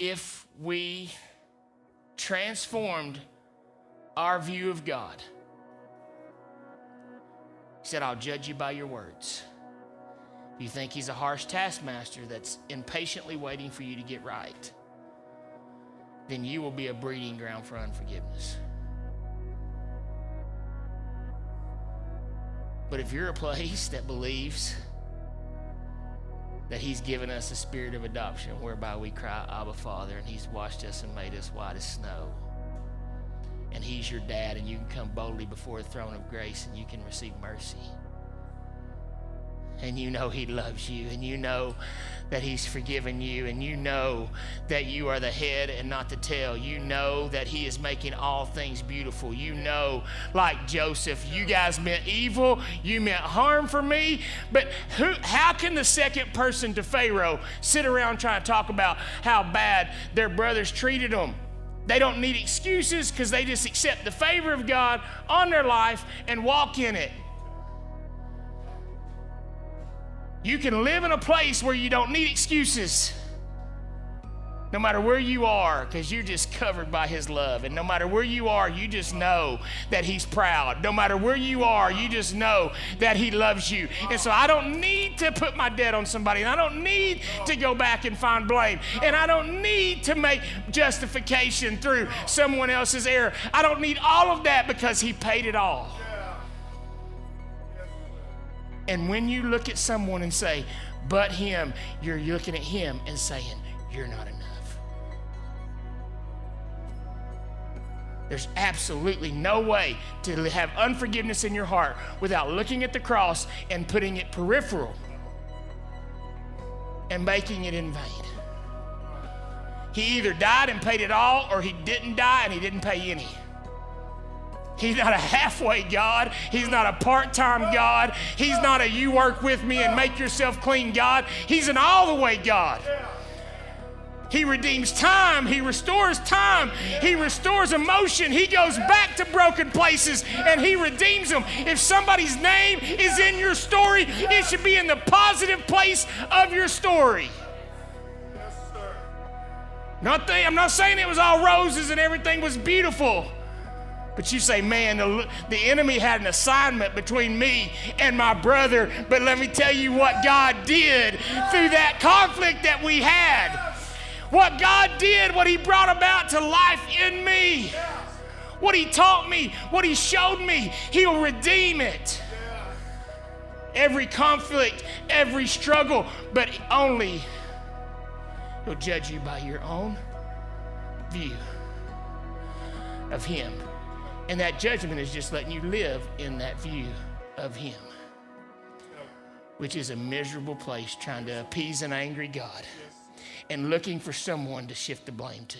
if we transformed our view of God. He said, I'll judge you by your words. If you think he's a harsh taskmaster that's impatiently waiting for you to get right, then you will be a breeding ground for unforgiveness. But if you're a place that believes that he's given us a spirit of adoption whereby we cry, Abba, Father, and he's washed us and made us white as snow, and he's your dad, and you can come boldly before the throne of grace and you can receive mercy, and you know he loves you, and you know that he's forgiven you, and you know that you are the head and not the tail. You know that he is making all things beautiful. You know, like Joseph, you guys meant evil, you meant harm for me, but how can the second person to Pharaoh sit around trying to talk about how bad their brothers treated them? They don't need excuses because they just accept the favor of God on their life and walk in it. You can live in a place where you don't need excuses, no matter where you are, because you're just covered by his love. And no matter where you are, you just know that he's proud. No matter where you are, you just know that he loves you. And so I don't need to put my debt on somebody, and I don't need to go back and find blame, and I don't need to make justification through someone else's error. I don't need all of that because he paid it all. And when you look at someone and say, but him, you're looking at him and saying, you're not enough. There's absolutely no way to have unforgiveness in your heart without looking at the cross and putting it peripheral and making it in vain. He either died and paid it all, or he didn't die and he didn't pay any. He's not a halfway God. He's not a part-time God. He's not a you work with me and make yourself clean God. He's an all-the-way God. He redeems time. He restores time. He restores emotion. He goes back to broken places and he redeems them. If somebody's name is in your story, it should be in the positive place of your story. I'm not saying it was all roses and everything was beautiful. But you say, man, the enemy had an assignment between me and my brother. But let me tell you what God did through that conflict that we had. What God did, what he brought about to life in me. What he taught me, what he showed me, he'll redeem it. Every conflict, every struggle, but only he'll judge you by your own view of him. And that judgment is just letting you live in that view of him, which is a miserable place trying to appease an angry God and looking for someone to shift the blame to.